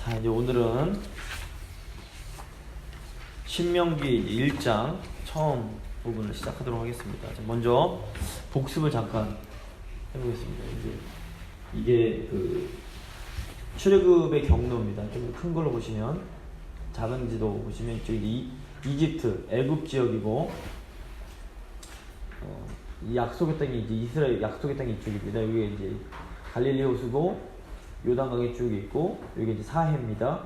자, 이제 오늘은 신명기 1장 처음 부분을 시작하도록 하겠습니다. 먼저 복습을 잠깐 해보겠습니다. 이게 그 출애굽의 경로입니다. 좀 큰 걸로 보시면, 작은 지도 보시면 이쪽이 이집트, 애굽 지역이고, 이 약속의 땅이 이제 이스라엘 약속의 땅이 이쪽입니다. 여기 이제 갈릴리 호수고 요단강이 쭉 있고, 여기 이제 사해입니다.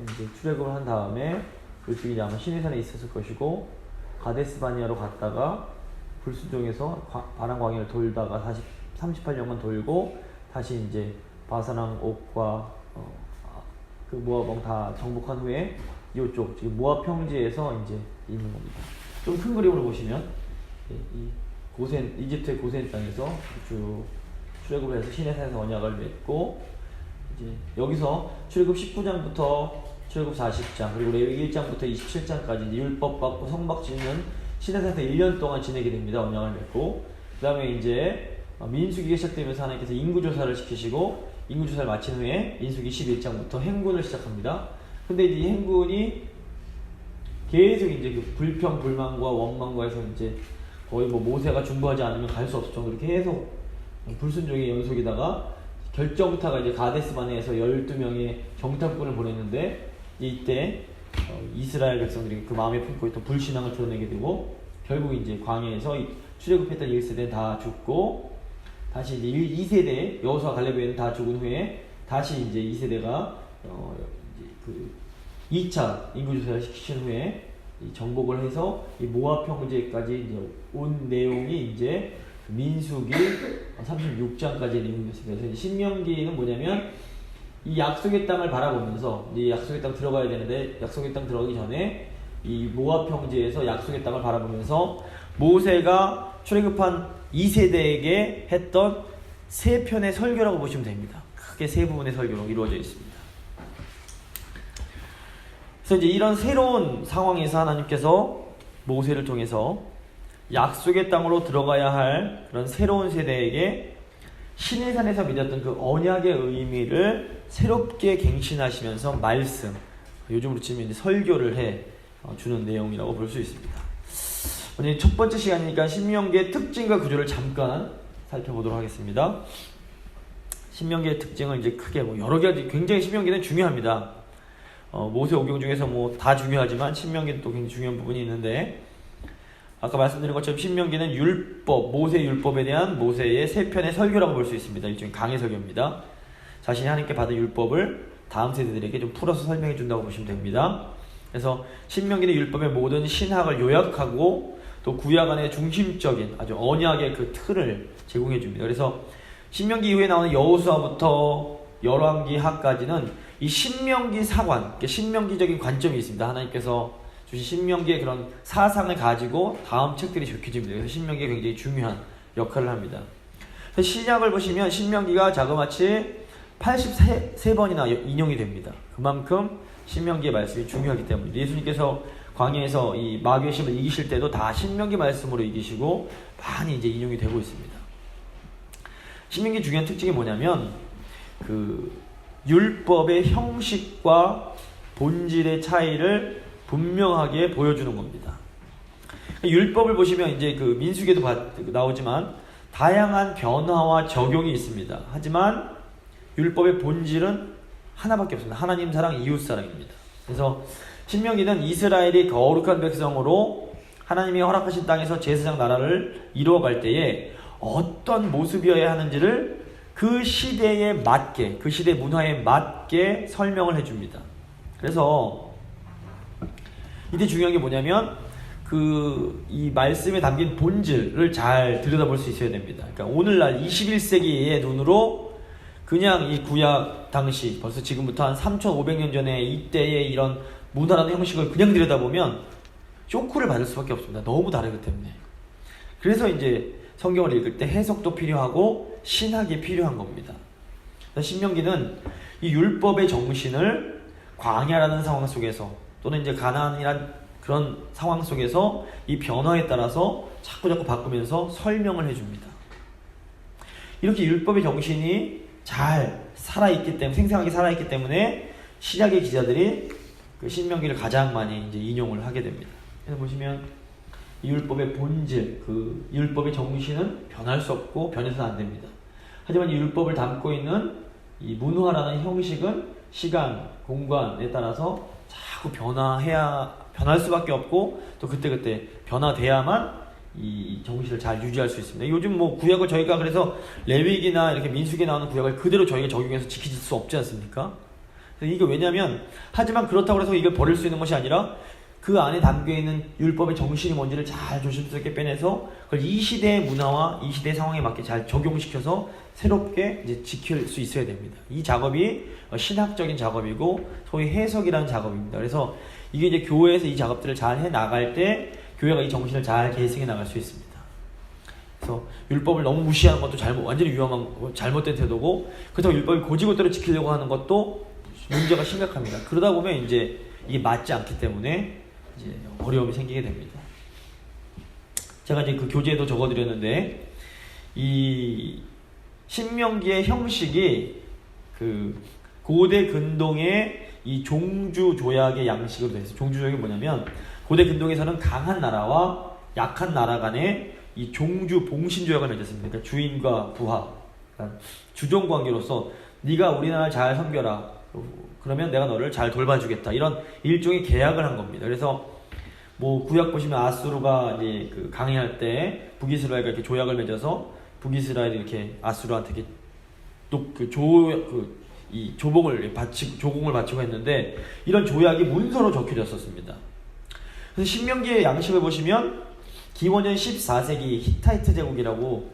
이제 출애굽을 한 다음에 이쪽이 이제 아마 시내산에 있었을 것이고, 가데스 바니아로 갔다가 불순종해서 바람 광야를 돌다가 다시 38년간 돌고, 다시 이제 바사랑 옥과 그 모압 왕 다 정복한 후에 이쪽 지금 모압 평지에서 이제 있는 겁니다. 좀 큰 그림으로 보시면 이 고센, 이집트의 고센 땅에서 쭉 출애굽을 해서 시내산에서 언약을 맺고, 이제 여기서 출애굽 19장부터 출애굽 40장 그리고 레위기 1장부터 27장까지 율법 받고 성막 짓는 시내산에서 1년 동안 지내게 됩니다. 언약을 맺고, 그 다음에 이제 민수기가 시작되면서 하나님께서 인구조사를 시키시고, 인구조사를 마친 후에 민수기 11장부터 행군을 시작합니다. 근데 이제 이 행군이 계속 이제 그 불평, 불만과 원망과 해서 이제 거의 뭐 모세가 중보하지 않으면 갈 수 없을 정도로 계속 불순종의 연속이다가 결정타가 이제 가데스 바네에서 12명의 정탐꾼을 보냈는데, 이때 이스라엘 백성들이 그 마음에 품고 있던 불신앙을 드러내게 되고, 결국 이제 광야에서 출애굽했던 1세대는 다 죽고, 다시 이제 2세대 여호수아 갈렙에는 다 죽은 후에 다시 이제 2세대가 이제 그 2차 인구조사를 시키신 후에 정복을 해서 이 모압 평지까지 이제 온 내용이 이제 민수기 36장까지의 내용이었습니다. 그래서 신명기는 뭐냐면 이 약속의 땅을 바라보면서, 이 약속의 땅 들어가야 되는데 약속의 땅 들어가기 전에 이 모압 평지에서 약속의 땅을 바라보면서 모세가 출애굽한 2세대에게 했던 세 편의 설교라고 보시면 됩니다. 크게 세 부분의 설교로 이루어져 있습니다. 그래서 이제 이런 새로운 상황에서 하나님께서 모세를 통해서 약속의 땅으로 들어가야 할 그런 새로운 세대에게 시내산에서 믿었던 그 언약의 의미를 새롭게 갱신하시면서 말씀, 요즘으로 치면 이제 설교를 해 주는 내용이라고 볼 수 있습니다. 오늘 첫 번째 시간이니까 신명기의 특징과 구조를 잠깐 살펴보도록 하겠습니다. 신명기의 특징은 이제 크게 여러 가지, 굉장히 신명기는 중요합니다. 모세 오경 중에서 다 중요하지만 신명기는 또 굉장히 중요한 부분이 있는데, 아까 말씀드린 것처럼 신명기는 율법, 모세 율법에 대한 모세의 세 편의 설교라고 볼 수 있습니다. 일종의 강해 설교입니다. 자신이 하나님께 받은 율법을 다음 세대들에게 좀 풀어서 설명해 준다고 보시면 됩니다. 그래서 신명기는 율법의 모든 신학을 요약하고 또 구약 안의 중심적인 아주 언약의 그 틀을 제공해 줍니다. 그래서 신명기 이후에 나오는 여호수아부터 열왕기 하까지는 이 신명기 사관, 신명기적인 관점이 있습니다. 하나님께서 주신 신명기의 그런 사상을 가지고 다음 책들이 적혀집니다. 그래서 신명기가 굉장히 중요한 역할을 합니다. 신약을 보시면 신명기가 자그마치 83번이나 인용이 됩니다. 그만큼 신명기의 말씀이 중요하기 때문입니다. 예수님께서 광야에서 이 마귀의 힘을 이기실 때도 다 신명기 말씀으로 이기시고 많이 이제 인용이 되고 있습니다. 신명기 중요한 특징이 뭐냐면 그 율법의 형식과 본질의 차이를 분명하게 보여주는 겁니다. 율법을 보시면 이제 그 민수기에도 나오지만 다양한 변화와 적용이 있습니다. 하지만 율법의 본질은 하나밖에 없습니다. 하나님 사랑, 이웃 사랑입니다. 그래서 신명기는 이스라엘이 거룩한 백성으로 하나님이 허락하신 땅에서 제사장 나라를 이루어갈 때에 어떤 모습이어야 하는지를 그 시대에 맞게, 그 시대 문화에 맞게 설명을 해줍니다. 그래서 이때 중요한 게 뭐냐면 이 말씀에 담긴 본질을 잘 들여다볼 수 있어야 됩니다. 그러니까 오늘날 21세기의 눈으로 그냥 이 구약 당시 벌써 지금부터 한 3,500년 전에 이때의 이런 문화라는 형식을 그냥 들여다보면 쇼크를 받을 수밖에 없습니다. 너무 다르기 때문에. 그래서 이제 성경을 읽을 때 해석도 필요하고 신학이 필요한 겁니다. 신명기는 이 율법의 정신을 광야라는 상황 속에서 또는 이제 가나안이란 그런 상황 속에서 이 변화에 따라서 자꾸 바꾸면서 설명을 해줍니다. 이렇게 율법의 정신이 잘 살아있기 때문에, 생생하게 살아있기 때문에 신약의 기자들이 그 신명기를 가장 많이 이제 인용을 하게 됩니다. 그래서 보시면 이 율법의 본질, 그 율법의 정신은 변할 수 없고 변해서는 안 됩니다. 하지만 이 율법을 담고 있는 이 문화라는 형식은 시간, 공간에 따라서 자꾸 변할 수밖에 없고 또 그때그때 변화돼야만 이 정신을 잘 유지할 수 있습니다. 요즘 뭐 구약을 저희가 그래서 레위기나 이렇게 민수기에 나오는 구약을 그대로 저희가 적용해서 지킬 수 없지 않습니까? 그래서 이게 왜냐면 하지만 그렇다고 해서 이걸 버릴 수 있는 것이 아니라 그 안에 담겨있는 율법의 정신이 뭔지를 잘 조심스럽게 빼내서 그걸 이 시대의 문화와 이 시대의 상황에 맞게 잘 적용시켜서 새롭게 이제 지킬 수 있어야 됩니다. 이 작업이 신학적인 작업이고 소위 해석이라는 작업입니다. 그래서 이게 이제 교회에서 이 작업들을 잘 해 나갈 때 교회가 이 정신을 잘 계승해 나갈 수 있습니다. 그래서 율법을 너무 무시하는 것도 완전히 위험한 잘못된 태도고 그렇다고 율법을 고지고대로 지키려고 하는 것도 문제가 심각합니다. 그러다 보면 이제 이게 맞지 않기 때문에 이제 어려움이 생기게 됩니다. 제가 이제 그 교재에도 적어드렸는데 이 신명기의 형식이 그 고대 근동의 이 종주 조약의 양식으로 되어 있어요. 종주 조약이 뭐냐면 고대 근동에서는 강한 나라와 약한 나라 간에 이 종주 봉신 조약을 맺었습니다. 그러니까 주인과 부하, 그러니까 주종 관계로서 네가 우리나라를 잘 섬겨라. 그러면 내가 너를 잘 돌봐주겠다. 이런 일종의 계약을 한 겁니다. 그래서 뭐 구약 보시면 아수르가 이제 그 강해할 때 북이스라엘과 이렇게 조약을 맺어서 북이스라엘이 이렇게 아수르한테 이렇게 조공을 바치고 했는데 이런 조약이 문서로 적혀졌었습니다. 그래서 신명기의 양식을 보시면 기원전 14세기 히타이트 제국이라고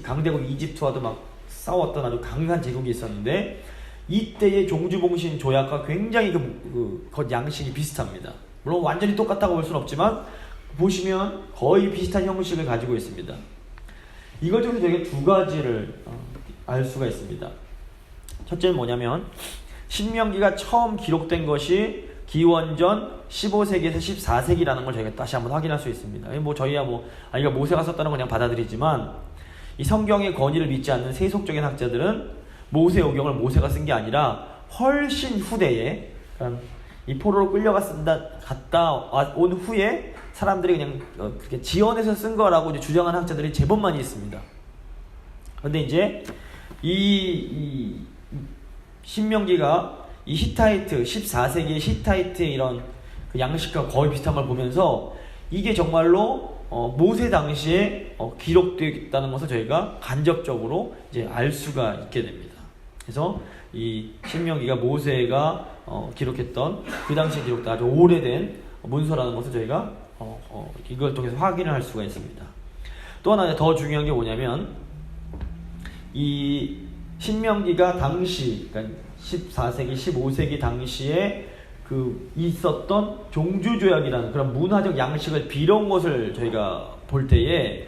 강대국 이집트와도 막 싸웠던 아주 강한 제국이 있었는데 이때의 종주봉신 조약과 굉장히 그 양식이 비슷합니다. 물론 완전히 똑같다고 볼 수는 없지만 보시면 거의 비슷한 형식을 가지고 있습니다. 이걸 통해서 저희가 두 가지를 알 수가 있습니다. 첫째는 뭐냐면 신명기가 처음 기록된 것이 기원전 15세기에서 14세기라는 걸 저희가 다시 한번 확인할 수 있습니다. 뭐 저희야 이거 모세가 썼다는 건 그냥 받아들이지만 이 성경의 권위를 믿지 않는 세속적인 학자들은 모세오경을 모세가 쓴 게 아니라 훨씬 후대에 그러니까 이 포로로 갔다 온 후에 사람들이 그냥 그렇게 지어내서 쓴 거라고 이제 주장하는 학자들이 제법 많이 있습니다. 그런데 이제 이 신명기가 이 히타이트 14세기의 히타이트의 이런 그 양식과 거의 비슷한 걸 보면서 이게 정말로 모세 당시에 기록되어 있다는 것을 저희가 간접적으로 이제 알 수가 있게 됩니다. 그래서 이 신명기가 모세가 기록했던 그 당시에 기록된 아주 오래된 문서라는 것을 저희가 이걸 통해서 확인을 할 수가 있습니다. 또 하나 더 중요한 게 뭐냐면 이 신명기가 당시 그러니까 14세기, 15세기 당시에 그 있었던 종주조약이라는 그런 문화적 양식을 빌어온 것을 저희가 볼 때에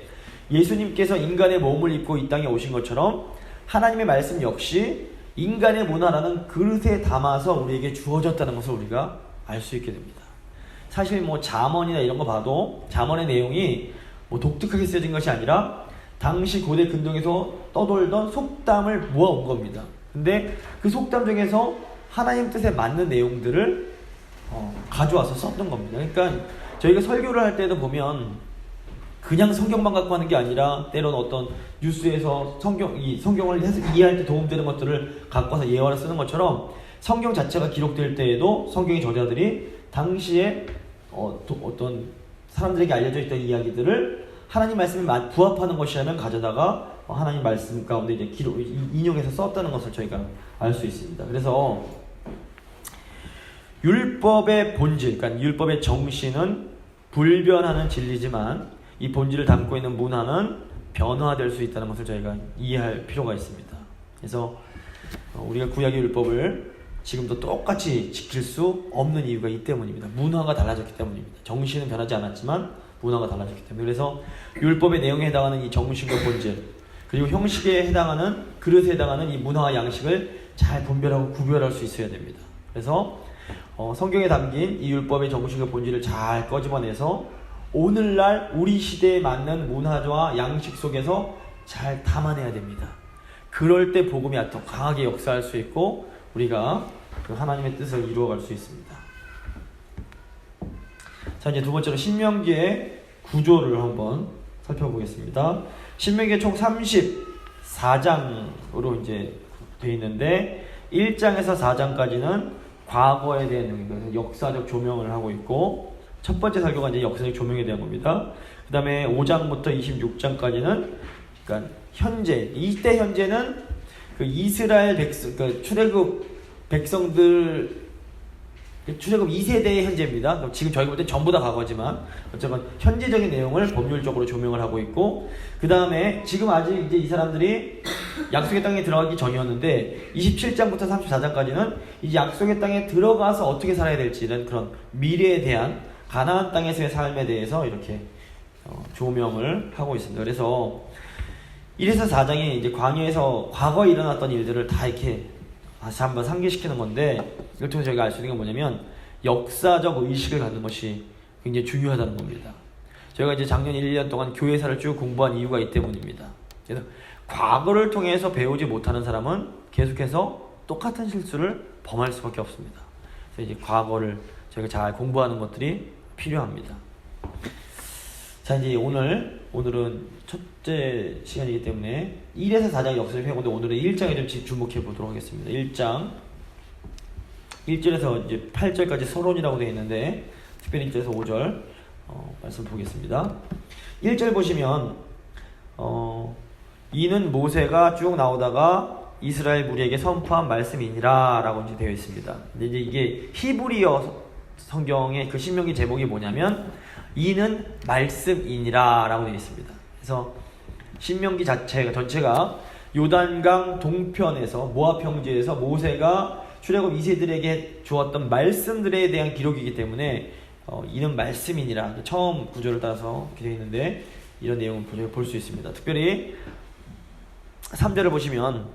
예수님께서 인간의 몸을 입고 이 땅에 오신 것처럼 하나님의 말씀 역시 인간의 문화라는 그릇에 담아서 우리에게 주어졌다는 것을 우리가 알 수 있게 됩니다. 사실 뭐 잠언이나 이런 거 봐도 잠언의 내용이 뭐 독특하게 쓰여진 것이 아니라 당시 고대 근동에서 떠돌던 속담을 모아온 겁니다. 근데 그 속담 중에서 하나님 뜻에 맞는 내용들을 가져와서 썼던 겁니다. 그러니까 저희가 설교를 할 때도 보면 그냥 성경만 갖고 하는 게 아니라 때로는 어떤 뉴스에서 성경을 해서 이해할 때 도움되는 것들을 갖고 와서 예화를 쓰는 것처럼 성경 자체가 기록될 때에도 성경의 저자들이 당시에 어떤 사람들에게 알려져 있던 이야기들을 하나님 말씀에 부합하는 것이라면 가져다가 하나님 말씀 가운데 이제 인용해서 썼다는 것을 저희가 알 수 있습니다. 그래서 율법의 본질, 그러니까 율법의 정신은 불변하는 진리지만 이 본질을 담고 있는 문화는 변화될 수 있다는 것을 저희가 이해할 필요가 있습니다. 그래서 우리가 구약의 율법을 지금도 똑같이 지킬 수 없는 이유가 이 때문입니다. 문화가 달라졌기 때문입니다. 정신은 변하지 않았지만 문화가 달라졌기 때문에. 그래서 율법의 내용에 해당하는 이 정신과 본질 그리고 형식에 해당하는 그릇에 해당하는 이 문화와 양식을 잘 분별하고 구별할 수 있어야 됩니다. 그래서 성경에 담긴 이 율법의 정신과 본질을 잘 꺼집어내서 오늘날 우리 시대에 맞는 문화와 양식 속에서 잘 담아내야 됩니다. 그럴 때 복음이 더 강하게 역사할 수 있고 우리가 그 하나님의 뜻을 이루어갈 수 있습니다. 자, 이제 두 번째로 신명기의 구조를 한번 살펴보겠습니다. 신명기에 총 34장으로 이제 되어 있는데 1장에서 4장까지는 과거에 대한 내용입니다. 역사적 조명을 하고 있고, 첫 번째 설교가 이제 역사적 조명에 대한 겁니다. 그 다음에 5장부터 26장까지는 그러니까 현재, 이때 현재는 그 이스라엘 백성, 그 출애굽 백성들, 출애굽 2세대의 현재입니다. 지금 저희가 볼 때 전부 다 과거지만 어쨌든 현재적인 내용을 법률적으로 조명을 하고 있고, 그 다음에 지금 아직 이제 이 사람들이 약속의 땅에 들어가기 전이었는데 27장부터 34장까지는 이제 약속의 땅에 들어가서 어떻게 살아야 될지는 그런 미래에 대한 가나안 땅에서의 삶에 대해서 이렇게 조명을 하고 있습니다. 그래서 1에서 4장이 이제 광야에서 과거에 일어났던 일들을 다 이렇게 다시 한번 상기시키는 건데, 이걸 통해서 저희가 알 수 있는 건 뭐냐면 역사적 의식을 갖는 것이 굉장히 중요하다는 겁니다. 저희가 이제 작년 1년 동안 교회사를 쭉 공부한 이유가 이 때문입니다. 그래서 과거를 통해서 배우지 못하는 사람은 계속해서 똑같은 실수를 범할 수밖에 없습니다. 그래서 이제 과거를 저희가 잘 공부하는 것들이 필요합니다. 자, 이제 오늘은 첫째 시간이기 때문에 1에서 4장의 역사를 배우는데 오늘은 1장에 좀 주목해 보도록 하겠습니다. 1장 1절에서 이제 8절까지 서론이라고 되어 있는데, 특별히 1절에서 5절 말씀 보겠습니다. 1절 보시면 이는 모세가 쭉 나오다가 이스라엘 무리에게 선포한 말씀이니라 라고 이제 되어 있습니다. 근데 이제 이게 히브리어 성경의 그 신명기 제목이 뭐냐면 이는 말씀이니라 라고 되어 있습니다. 그래서 신명기 전체가 요단강 동편에서 모압 평지에서 모세가 출애굽 2세들에게 주었던 말씀들에 대한 기록이기 때문에 이는 말씀이니라, 처음 구조를 따라서 이렇게 되어 있는데 이런 내용을 볼 수 있습니다. 특별히 3절을 보시면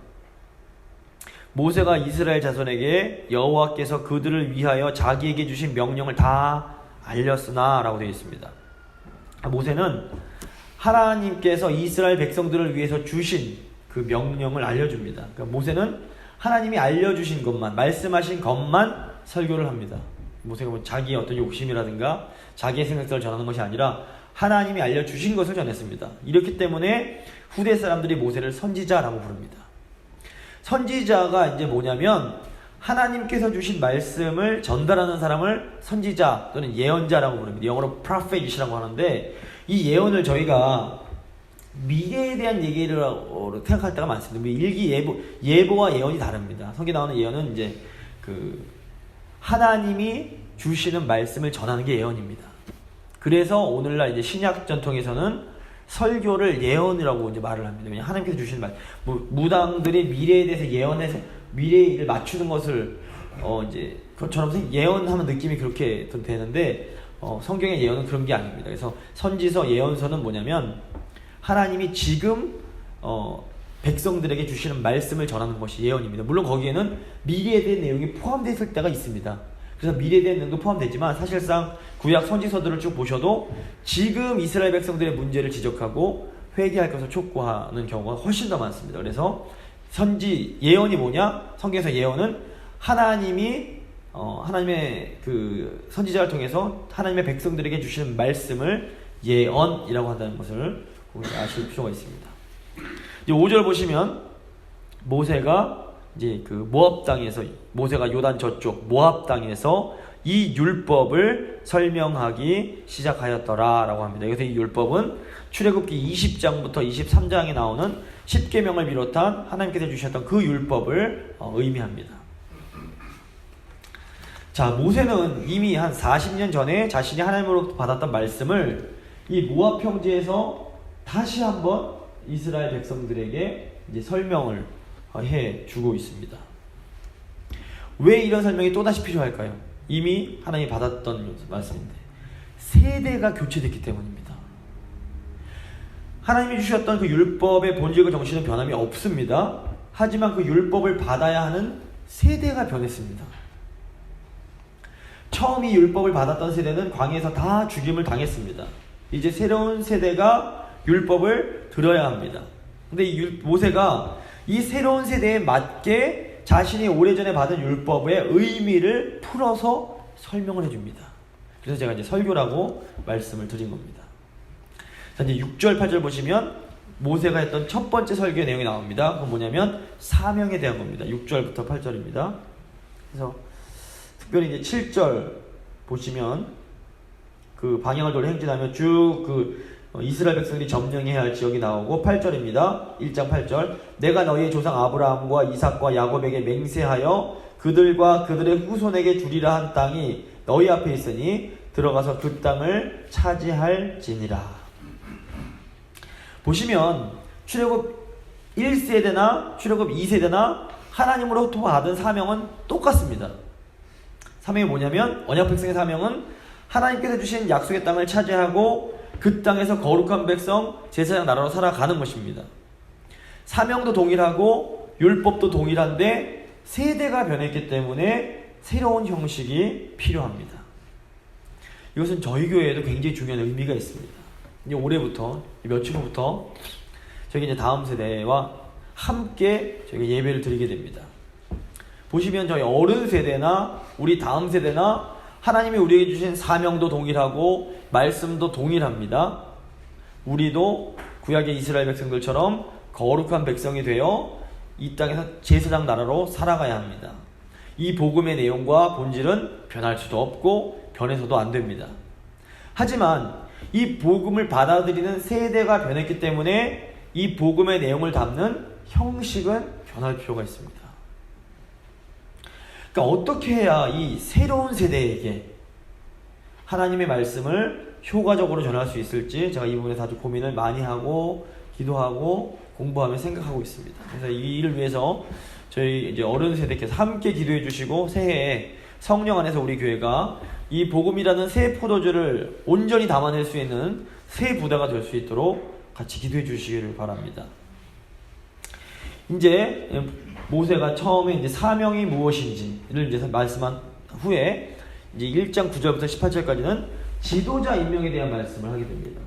모세가 이스라엘 자손에게 여호와께서 그들을 위하여 자기에게 주신 명령을 다 알렸으나 라고 되어 있습니다. 모세는 하나님께서 이스라엘 백성들을 위해서 주신 그 명령을 알려줍니다. 그러니까 모세는 하나님이 알려주신 것만, 말씀하신 것만 설교를 합니다. 모세가 뭐 자기의 어떤 욕심이라든가 자기의 생각들을 전하는 것이 아니라 하나님이 알려주신 것을 전했습니다. 이렇기 때문에 후대 사람들이 모세를 선지자라고 부릅니다. 선지자가 이제 뭐냐면 하나님께서 주신 말씀을 전달하는 사람을 선지자 또는 예언자라고 부릅니다. 영어로 prophet이라고 하는데, 이 예언을 저희가 미래에 대한 얘기를 생각할 때가 많습니다. 일기 예보와 예언이 다릅니다. 성경에 나오는 예언은 이제 그 하나님이 주시는 말씀을 전하는 게 예언입니다. 그래서 오늘날 이제 신약 전통에서는 설교를 예언이라고 이제 말을 합니다. 왜냐하면 하나님께서 주시는 말, 무당들이 미래에 대해서 예언해서 미래를 맞추는 것을 이제 그것처럼 예언하면 느낌이 그렇게 되는데 성경의 예언은 그런 게 아닙니다. 그래서 선지서, 예언서는 뭐냐면 하나님이 지금 백성들에게 주시는 말씀을 전하는 것이 예언입니다. 물론 거기에는 미래에 대한 내용이 포함되어 있을 때가 있습니다. 그래서 미래에 대한 내용도 포함되지만 사실상 구약 선지서들을 쭉 보셔도 지금 이스라엘 백성들의 문제를 지적하고 회개할 것을 촉구하는 경우가 훨씬 더 많습니다. 그래서 예언이 뭐냐? 성경에서 예언은 하나님이 하나님의 그 선지자를 통해서 하나님의 백성들에게 주시는 말씀을 예언이라고 한다는 것을 아실 필요가 있습니다. 이제 5절 보시면 모세가 이제 그 모압 땅에서, 모세가 요단 저쪽 모압 땅에서 이 율법을 설명하기 시작하였더라라고 합니다. 여기서 이 율법은 출애굽기 20장부터 23장에 나오는 10계명을 비롯한 하나님께서 주셨던 그 율법을 의미합니다. 자, 모세는 이미 한 40년 전에 자신이 하나님으로부터 받았던 말씀을 이 모압 평지에서 다시 한번 이스라엘 백성들에게 이제 설명을 해 주고 있습니다. 왜 이런 설명이 또다시 필요할까요? 이미 하나님이 받았던 말씀인데 세대가 교체됐기 때문입니다. 하나님이 주셨던 그 율법의 본질과 정신은 변함이 없습니다. 하지만 그 율법을 받아야 하는 세대가 변했습니다. 처음 이 율법을 받았던 세대는 광야에서 다 죽임을 당했습니다. 이제 새로운 세대가 율법을 들어야 합니다. 근데 모세가 이 새로운 세대에 맞게 자신이 오래전에 받은 율법의 의미를 풀어서 설명을 해줍니다. 그래서 제가 이제 설교라고 말씀을 드린 겁니다. 자, 이제 6절, 8절 보시면 모세가 했던 첫 번째 설교의 내용이 나옵니다. 그건 뭐냐면 사명에 대한 겁니다. 6절부터 8절입니다. 그래서 특별히 이제 7절 보시면 그 방향을 돌려 행진하며 쭉 그 이스라엘 백성들이 점령해야 할 지역이 나오고 8절입니다. 1장 8절 내가 너희의 조상 아브라함과 이삭과 야곱에게 맹세하여 그들과 그들의 후손에게 주리라 한 땅이 너희 앞에 있으니 들어가서 그 땅을 차지할지니라. 보시면 출애굽 1세대나 출애굽 2세대나 하나님으로부터 받은 사명은 똑같습니다. 사명이 뭐냐면 언약 백성의 사명은 하나님께서 주신 약속의 땅을 차지하고 그 땅에서 거룩한 백성 제사장 나라로 살아가는 것입니다. 사명도 동일하고 율법도 동일한데 세대가 변했기 때문에 새로운 형식이 필요합니다. 이것은 저희 교회에도 굉장히 중요한 의미가 있습니다. 이제 올해부터 며칠 후부터 저희 이제 다음 세대와 함께 저희가 예배를 드리게 됩니다. 보시면 저희 어른 세대나 우리 다음 세대나 하나님이 우리에게 주신 사명도 동일하고 말씀도 동일합니다. 우리도 구약의 이스라엘 백성들처럼 거룩한 백성이 되어 이 땅에서 제사장 나라로 살아가야 합니다. 이 복음의 내용과 본질은 변할 수도 없고 변해서도 안 됩니다. 하지만 이 복음을 받아들이는 세대가 변했기 때문에 이 복음의 내용을 담는 형식은 변할 필요가 있습니다. 그러니까 어떻게 해야 이 새로운 세대에게 하나님의 말씀을 효과적으로 전할 수 있을지 제가 이 부분에서 아주 고민을 많이 하고 기도하고 공부하며 생각하고 있습니다. 그래서 이 일을 위해서 저희 이제 어른 세대께서 함께 기도해 주시고 새해에 성령 안에서 우리 교회가 이 복음이라는 새 포도주를 온전히 담아낼 수 있는 새 부대가 될 수 있도록 같이 기도해 주시기를 바랍니다. 이제 모세가 처음에 이제 사명이 무엇인지를 이제 말씀한 후에 이제 1장 9절부터 18절까지는 지도자 임명에 대한 말씀을 하게 됩니다.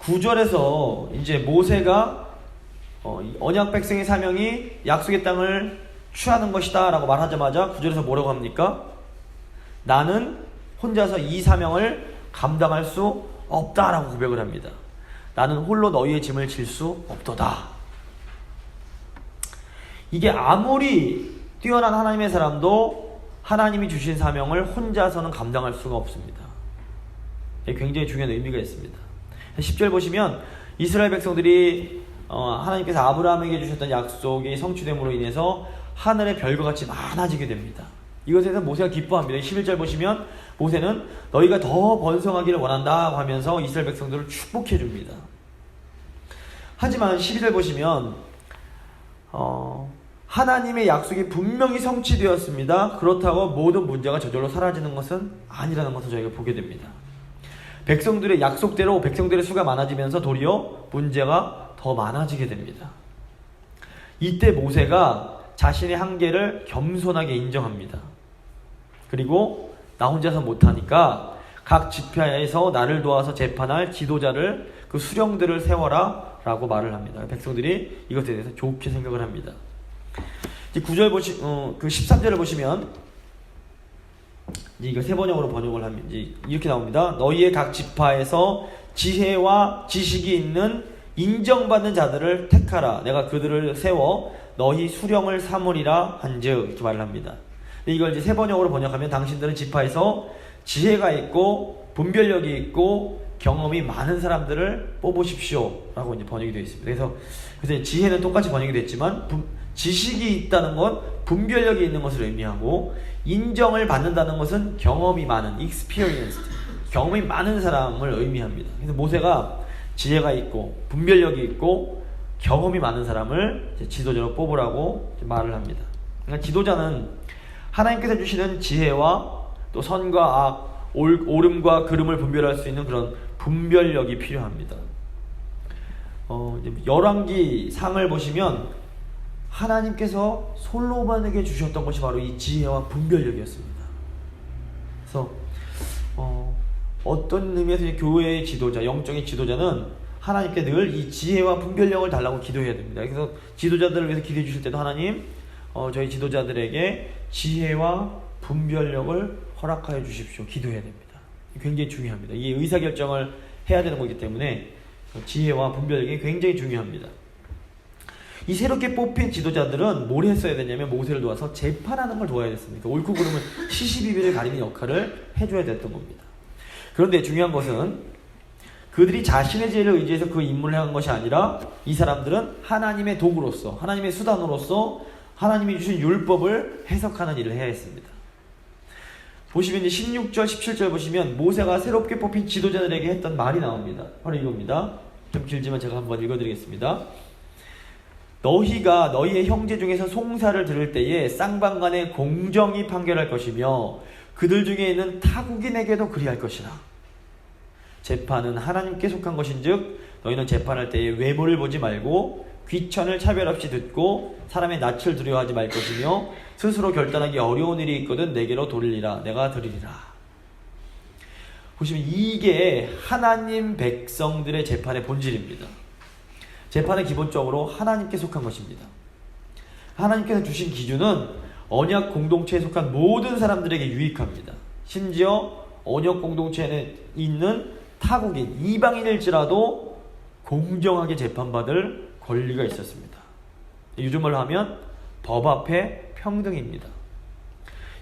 (9절에서) 이제 모세가 언약 백성의 사명이 약속의 땅을 취하는 것이다 라고 말하자마자 9절에서 뭐라고 합니까? 나는 혼자서 이 사명을 감당할 수 없다라고 고백을 합니다. 나는 홀로 너희의 짐을 질 수 없도다. 이게 아무리 뛰어난 하나님의 사람도 하나님이 주신 사명을 혼자서는 감당할 수가 없습니다. 굉장히 중요한 의미가 있습니다. 10절 보시면 이스라엘 백성들이 하나님께서 아브라함에게 주셨던 약속이 성취됨으로 인해서 하늘의 별과 같이 많아지게 됩니다. 이것에 대해서 모세가 기뻐합니다. 11절 보시면 모세는 너희가 더 번성하기를 원한다 하면서 이스라엘 백성들을 축복해 줍니다. 하지만 12절 보시면 하나님의 약속이 분명히 성취되었습니다. 그렇다고 모든 문제가 저절로 사라지는 것은 아니라는 것을 저희가 보게 됩니다. 백성들의 약속대로 백성들의 수가 많아지면서 도리어 문제가 더 많아지게 됩니다. 이때 모세가 자신의 한계를 겸손하게 인정합니다. 그리고 나 혼자서 못하니까 각 지파에서 나를 도와서 재판할 지도자를 그 수령들을 세워라 라고 말을 합니다. 백성들이 이것에 대해서 좋게 생각을 합니다. 이제 9절 그 13절을 보시면 이제 이거 세번역으로 번역을 하면 이제 이렇게 나옵니다. 너희의 각 지파에서 지혜와 지식이 있는 인정받는 자들을 택하라. 내가 그들을 세워 너희 수령을 삼으리라 한즉 이렇게 말을 합니다. 이걸 이제 세번역으로 번역하면 당신들은 지파에서 지혜가 있고 분별력이 있고 경험이 많은 사람들을 뽑으십시오 라고 이제 번역이 되어 있습니다. 그래서 지혜는 똑같이 번역이 됐지만 지식이 있다는 건 분별력이 있는 것을 의미하고 인정을 받는다는 것은 경험이 많은 experienced 경험이 많은 사람을 의미합니다. 그래서 모세가 지혜가 있고 분별력이 있고 경험이 많은 사람을 지도자로 뽑으라고 말을 합니다. 그러니까 지도자는 하나님께서 주시는 지혜와 또 선과 악, 옳음과 그름을 분별할 수 있는 그런 분별력이 필요합니다. 열왕기 상을 보시면 하나님께서 솔로몬에게 주셨던 것이 바로 이 지혜와 분별력이었습니다. 그래서 어떤 의미에서 이제 교회의 지도자, 영적인 지도자는 하나님께 늘 이 지혜와 분별력을 달라고 기도해야 됩니다. 그래서 지도자들을 위해서 기도해 주실 때도 하나님, 저희 지도자들에게 지혜와 분별력을 허락하여 주십시오. 기도해야 됩니다. 굉장히 중요합니다. 이게 의사결정을 해야 되는 거기 때문에 지혜와 분별력이 굉장히 중요합니다. 이 새롭게 뽑힌 지도자들은 뭘 했어야 되냐면 모세를 도와서 재판하는 걸 도와야 됐습니다. 옳고 그름을 시시비비를 가리는 역할을 해줘야 됐던 겁니다. 그런데 중요한 것은 그들이 자신의 지혜를 의지해서 그 임무를 한 것이 아니라 이 사람들은 하나님의 도구로서, 하나님의 수단으로서 하나님이 주신 율법을 해석하는 일을 해야 했습니다. 보시면 이제 16절, 17절 보시면 모세가 새롭게 뽑힌 지도자들에게 했던 말이 나옵니다. 바로 이겁니다. 좀 길지만 제가 한번 읽어드리겠습니다. 너희가 너희의 형제 중에서 송사를 들을 때에 쌍방간에 공정히 판결할 것이며 그들 중에 있는 타국인에게도 그리할 것이라. 재판은 하나님께 속한 것인즉 너희는 재판할 때에 외모를 보지 말고 귀천을 차별 없이 듣고 사람의 낯을 두려워하지 말 것이며 스스로 결단하기 어려운 일이 있거든 내게로 돌리라. 내가 드리리라. 보시면 이게 하나님 백성들의 재판의 본질입니다. 재판은 기본적으로 하나님께 속한 것입니다. 하나님께서 주신 기준은 언약 공동체에 속한 모든 사람들에게 유익합니다. 심지어 언약 공동체에 있는 타국인, 이방인일지라도 공정하게 재판받을 권리가 있었습니다. 요즘 말로 하면 법 앞에 평등입니다.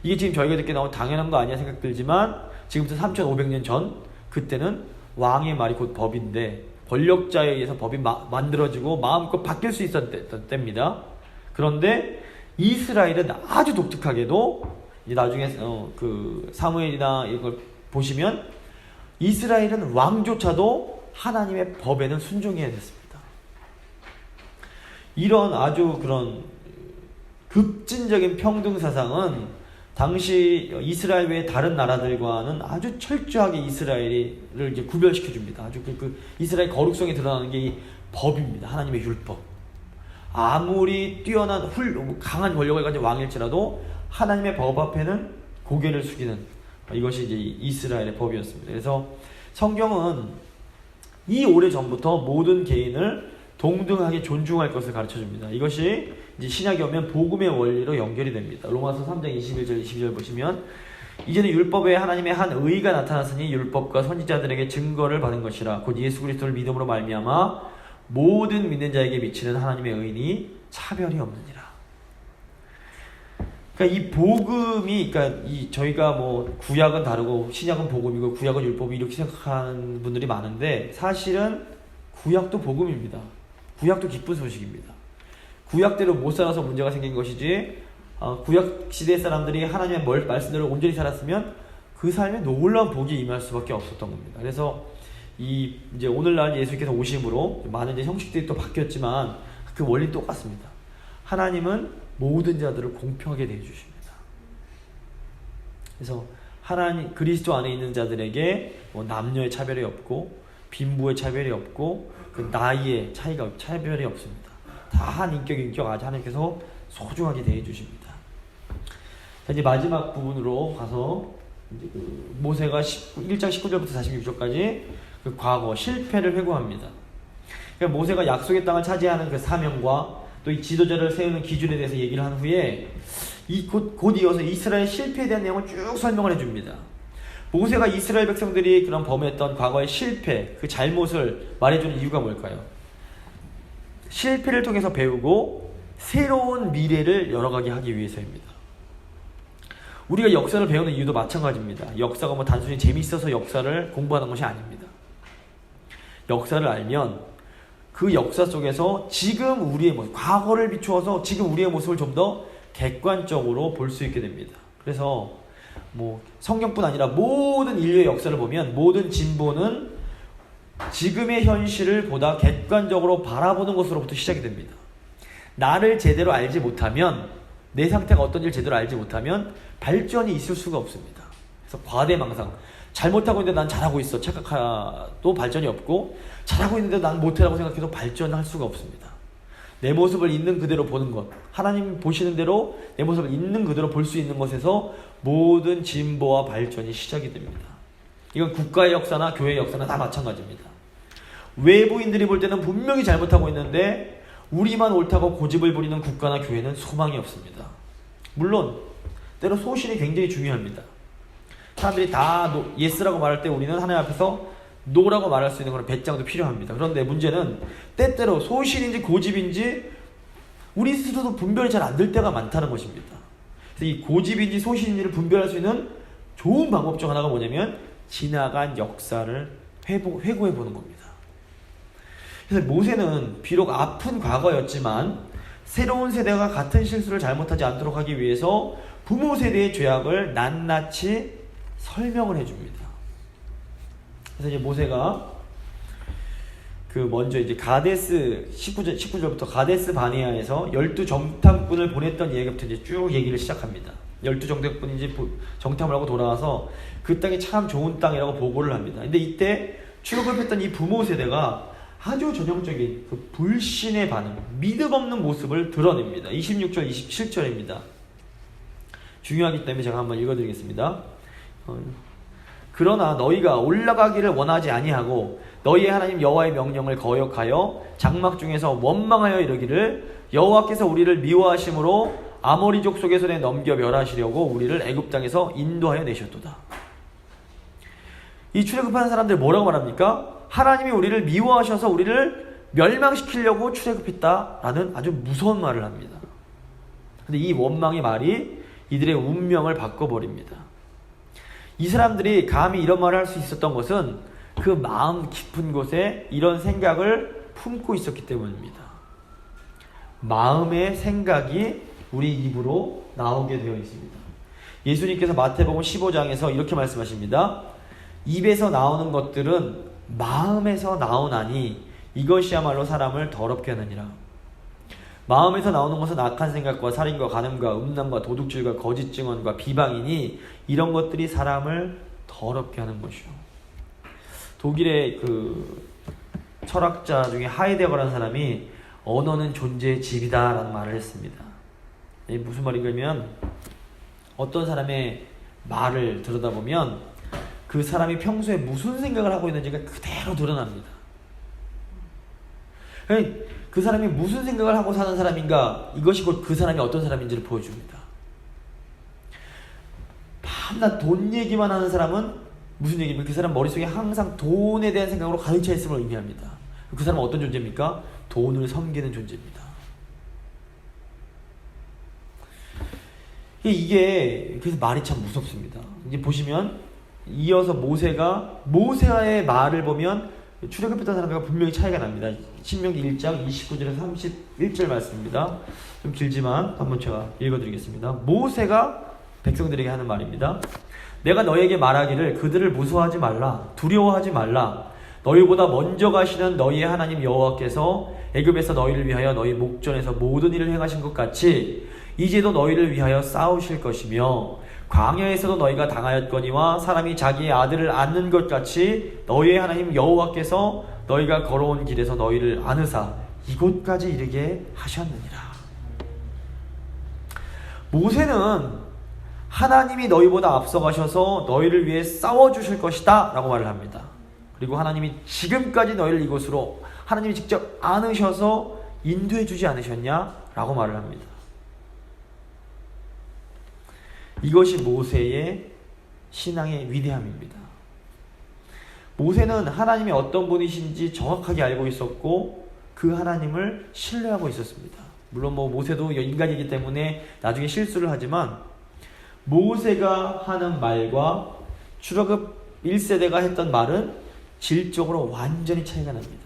이게 지금 저희가 듣게 나온 당연한 거 아니야 생각 들지만 지금부터 3500년 전 그때는 왕의 말이 곧 법인데 권력자에 의해서 법이 만들어지고 마음껏 바뀔 수 있었던 때입니다. 그런데 이스라엘은 아주 독특하게도 이제 나중에 그 사무엘이나 이걸 보시면 이스라엘은 왕조차도 하나님의 법에는 순종해야 됐습니다. 이런 아주 그런 급진적인 평등 사상은 당시 이스라엘 외의 다른 나라들과는 아주 철저하게 이스라엘을 이제 구별시켜 줍니다. 아주 그 이스라엘 거룩성이 드러나는 게 이 법입니다. 하나님의 율법. 아무리 뛰어난 강한 권력을 가진 왕일지라도 하나님의 법 앞에는 고개를 숙이는 이것이 이제 이스라엘의 법이었습니다. 그래서 성경은 이 오래전부터 모든 개인을 동등하게 존중할 것을 가르쳐 줍니다. 이것이 이제 신약에 오면 복음의 원리로 연결이 됩니다. 로마서 3장 21절 22절 보시면 이제는 율법에 하나님의 한 의가 나타났으니 율법과 선지자들에게 증거를 받은 것이라 곧 예수 그리스도를 믿음으로 말미암아 모든 믿는 자에게 미치는 하나님의 의인이 차별이 없느니라. 그러니까 이 복음이, 그러니까 저희가 뭐 구약은 다르고 신약은 복음이고 구약은 율법이 이렇게 생각하는 분들이 많은데 사실은 구약도 복음입니다. 구약도 기쁜 소식입니다. 구약대로 못 살아서 문제가 생긴 것이지 구약 시대 사람들이 하나님의 말씀대로 온전히 살았으면 그 삶에 놀라운 복이 임할 수밖에 없었던 겁니다. 그래서 이제 오늘날 예수께서 오심으로 많은 이제 형식들이 또 바뀌었지만 그 원리 똑같습니다. 하나님은 모든 자들을 공평하게 대해주십니다. 그래서 하나님 그리스도 안에 있는 자들에게 뭐 남녀의 차별이 없고 빈부의 차별이 없고 그 나이의 차별이 없습니다. 다 한 인격 아주 하나님께서 소중하게 대해주십니다. 자, 이제 마지막 부분으로 가서 이제 모세가 1장 19절부터 46절까지 그 과거 실패를 회고합니다. 그러니까 모세가 약속의 땅을 차지하는 그 사명과 또 이 지도자를 세우는 기준에 대해서 얘기를 한 후에 곧 이어서 이스라엘 실패에 대한 내용을 쭉 설명을 해줍니다. 모세가 이스라엘 백성들이 그런 범했던 과거의 실패, 그 잘못을 말해주는 이유가 뭘까요? 실패를 통해서 배우고 새로운 미래를 열어가게 하기 위해서입니다. 우리가 역사를 배우는 이유도 마찬가지입니다. 역사가 뭐 단순히 재밌어서 역사를 공부하는 것이 아닙니다. 역사를 알면 그 역사 속에서 지금 우리의 모습, 과거를 비추어서 지금 우리의 모습을 좀 더 객관적으로 볼 수 있게 됩니다. 그래서 뭐 성경뿐 아니라 모든 인류의 역사를 보면 모든 진보는 지금의 현실을 보다 객관적으로 바라보는 것으로부터 시작이 됩니다. 나를 제대로 알지 못하면, 내 상태가 어떤지를 제대로 알지 못하면 발전이 있을 수가 없습니다. 그래서 과대망상, 잘못하고 있는데 난 잘하고 있어 착각도 발전이 없고, 잘하고 있는데 난 못해라고 생각해도 발전할 수가 없습니다. 내 모습을 있는 그대로 보는 것, 하나님 보시는 대로 내 모습을 있는 그대로 볼 수 있는 것에서 모든 진보와 발전이 시작이 됩니다. 이건 국가의 역사나 교회의 역사나 다 마찬가지입니다. 외부인들이 볼 때는 분명히 잘못하고 있는데 우리만 옳다고 고집을 부리는 국가나 교회는 소망이 없습니다. 물론 때로 소신이 굉장히 중요합니다. 사람들이 다 예스라고 말할 때 우리는 하나님 앞에서 노라고 말할 수 있는 그런 배짱도 필요합니다. 그런데 문제는 때때로 소신인지 고집인지 우리 스스로도 분별이 잘 안 될 때가 많다는 것입니다. 그래서 이 고집인지 소신인지를 분별할 수 있는 좋은 방법 중 하나가 뭐냐면 지나간 역사를 회고해 보는 겁니다. 그래서 모세는 비록 아픈 과거였지만 새로운 세대가 같은 실수를 잘못하지 않도록 하기 위해서 부모 세대의 죄악을 낱낱이 설명을 해줍니다. 그래서 이제 모세가 먼저 이제 가데스 19절부터 가데스 바네아에서 12정탐꾼을 보냈던 얘기부터 이제 쭉 얘기를 시작합니다. 12정탐꾼이 이제 정탐을 하고 돌아와서 그 땅이 참 좋은 땅이라고 보고를 합니다. 근데 이때 출애굽했던 이 부모 세대가 아주 전형적인 그 불신의 반응, 믿음 없는 모습을 드러냅니다. 26절, 27절입니다. 중요하기 때문에 제가 한번 읽어드리겠습니다. 그러나 너희가 올라가기를 원하지 아니하고 너희의 하나님 여호와의 명령을 거역하여 장막 중에서 원망하여 이르기를 여호와께서 우리를 미워하심으로 아모리족 속의 손에 넘겨 멸하시려고 우리를 애굽 땅에서 인도하여 내셨도다. 이 출애굽하는 사람들 뭐라고 말합니까? 하나님이 우리를 미워하셔서 우리를 멸망시키려고 출애굽했다라는 아주 무서운 말을 합니다. 근데 이 원망의 말이 이들의 운명을 바꿔버립니다. 이 사람들이 감히 이런 말을 할 수 있었던 것은 그 마음 깊은 곳에 이런 생각을 품고 있었기 때문입니다. 마음의 생각이 우리 입으로 나오게 되어 있습니다. 예수님께서 마태복음 15장에서 이렇게 말씀하십니다. 입에서 나오는 것들은 마음에서 나오나니 이것이야말로 사람을 더럽게 하느니라. 마음에서 나오는 것은 악한 생각과 살인과 간음과 음란과 도둑질과 거짓 증언과 비방이니 이런 것들이 사람을 더럽게 하는 것이요. 독일의 그 철학자 중에 하이데거라는 사람이 언어는 존재의 집이다 라는 말을 했습니다. 이게 무슨 말인가면 어떤 사람의 말을 들여다보면 그 사람이 평소에 무슨 생각을 하고 있는지가 그대로 드러납니다. 그 사람이 무슨 생각을 하고 사는 사람인가, 이것이 곧 그 사람이 어떤 사람인지를 보여줍니다. 밤낮 돈 얘기만 하는 사람은 무슨 얘기입니까? 그 사람 머릿속에 항상 돈에 대한 생각으로 가득 차 있음을 의미합니다. 그 사람은 어떤 존재입니까? 돈을 섬기는 존재입니다. 이게 그래서 말이 참 무섭습니다. 이제 보시면 이어서 모세의 말을 보면 출애굽했던 사람들과 분명히 차이가 납니다. 신명기 1장 29절에서 31절 말씀입니다. 좀 길지만 한번 제가 읽어드리겠습니다. 모세가 백성들에게 하는 말입니다. 내가 너에게 말하기를 그들을 무서워하지 말라, 두려워하지 말라. 너희보다 먼저 가시는 너희의 하나님 여호와께서 애굽에서 너희를 위하여 너희 목전에서 모든 일을 행하신 것 같이 이제도 너희를 위하여 싸우실 것이며 광야에서도 너희가 당하였거니와 사람이 자기의 아들을 안는 것 같이 너희의 하나님 여호와께서 너희가 걸어온 길에서 너희를 안으사 이곳까지 이르게 하셨느니라. 모세는 하나님이 너희보다 앞서가셔서 너희를 위해 싸워주실 것이다 라고 말을 합니다. 그리고 하나님이 지금까지 너희를 이곳으로 하나님이 직접 안으셔서 인도해 주지 않으셨냐? 라고 말을 합니다. 이것이 모세의 신앙의 위대함입니다. 모세는 하나님이 어떤 분이신지 정확하게 알고 있었고 그 하나님을 신뢰하고 있었습니다. 물론 모세도 인간이기 때문에 나중에 실수를 하지만 모세가 하는 말과 출애굽 1세대가 했던 말은 질적으로 완전히 차이가 납니다.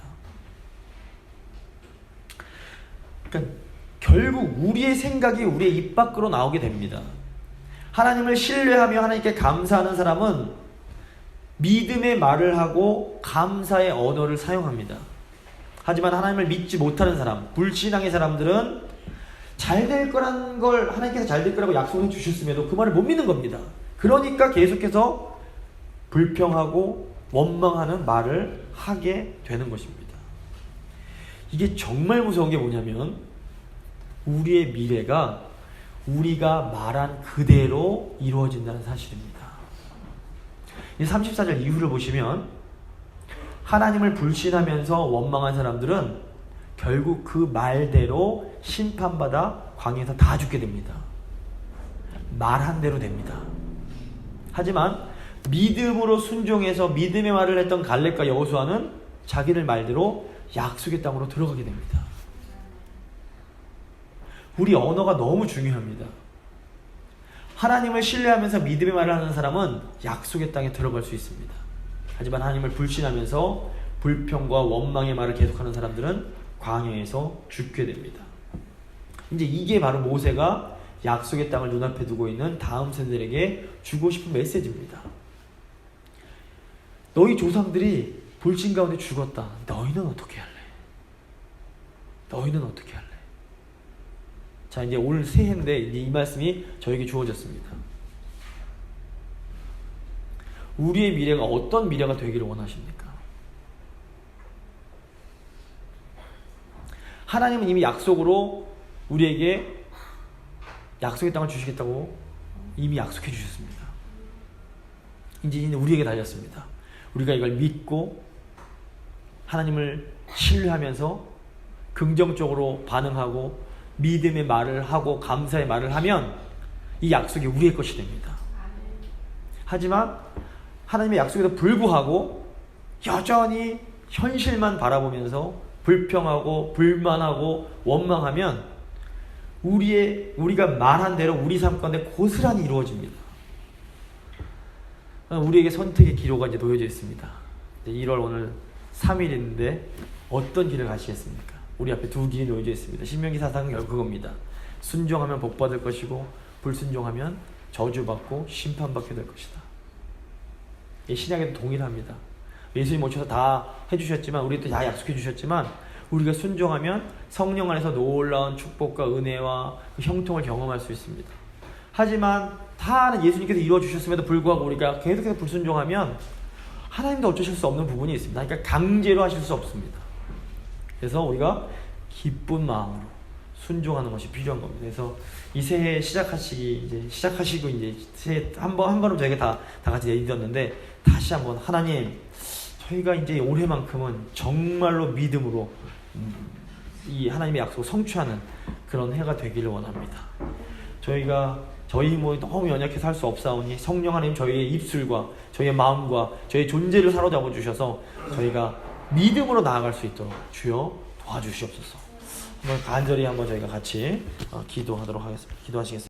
그러니까 결국 우리의 생각이 우리의 입 밖으로 나오게 됩니다. 하나님을 신뢰하며 하나님께 감사하는 사람은 믿음의 말을 하고 감사의 언어를 사용합니다. 하지만 하나님을 믿지 못하는 사람, 불신앙의 사람들은 잘 될 거라는 걸 하나님께서 잘 될 거라고 약속해 주셨음에도 그 말을 못 믿는 겁니다. 그러니까 계속해서 불평하고 원망하는 말을 하게 되는 것입니다. 이게 정말 무서운 게 뭐냐면 우리의 미래가 우리가 말한 그대로 이루어진다는 사실입니다. 이 34절 이후를 보시면 하나님을 불신하면서 원망한 사람들은 결국 그 말대로 심판받아 광야에서 다 죽게 됩니다. 말한 대로 됩니다. 하지만 믿음으로 순종해서 믿음의 말을 했던 갈렙과 여호수아는 자기들 말대로 약속의 땅으로 들어가게 됩니다. 우리 언어가 너무 중요합니다. 하나님을 신뢰하면서 믿음의 말을 하는 사람은 약속의 땅에 들어갈 수 있습니다. 하지만 하나님을 불신하면서 불평과 원망의 말을 계속하는 사람들은 광야에서 죽게 됩니다. 이제 이게 바로 모세가 약속의 땅을 눈앞에 두고 있는 다음 세대에게 주고 싶은 메시지입니다. 너희 조상들이 불신 가운데 죽었다. 너희는 어떻게 할래? 너희는 어떻게 할래? 자, 이제 오늘 새해인데 이제 이 말씀이 저에게 주어졌습니다. 우리의 미래가 어떤 미래가 되기를 원하십니까? 하나님은 이미 약속으로 우리에게 약속의 땅을 주시겠다고 이미 약속해 주셨습니다. 이제 우리에게 달렸습니다. 우리가 이걸 믿고 하나님을 신뢰하면서 긍정적으로 반응하고 믿음의 말을 하고 감사의 말을 하면 이 약속이 우리의 것이 됩니다. 하지만 하나님의 약속에도 불구하고 여전히 현실만 바라보면서 불평하고 불만하고 원망하면 우리가 말한 대로 우리 삶 가운데 고스란히 이루어집니다. 우리에게 선택의 기로가 이제 놓여져 있습니다. 1월 오늘 3일인데 어떤 길을 가시겠습니까? 우리 앞에 두 길이 놓여져 있습니다. 신명기 4장은 결국 그겁니다. 순종하면 복받을 것이고 불순종하면 저주받고 심판받게 될 것이다. 신약에도 동일합니다. 예수님 오셔서 다 해주셨지만 우리도 다 약속해 주셨지만 우리가 순종하면 성령 안에서 놀라운 축복과 은혜와 형통을 경험할 수 있습니다. 하지만 다 예수님께서 이루어주셨음에도 불구하고 우리가 계속해서 불순종하면 하나님도 어쩌실 수 없는 부분이 있습니다. 그러니까 강제로 하실 수 없습니다. 그래서 우리가 기쁜 마음으로 순종하는 것이 필요한 겁니다. 그래서 이 새해 시작하시고 이제 새해 한 번은 저희가 다 같이 내딛었는데 다시 한번 하나님, 저희가 이제 올해만큼은 정말로 믿음으로 이 하나님의 약속을 성취하는 그런 해가 되기를 원합니다. 저희 힘이 너무 연약해서 할 수 없사오니 성령 하나님 저희의 입술과 저희의 마음과 저희의 존재를 사로잡아 주셔서 저희가 믿음으로 나아갈 수 있도록 주여 도와주시옵소서. 한번 간절히 한번 저희가 같이 기도하도록 하겠습니다. 기도하시겠습니다.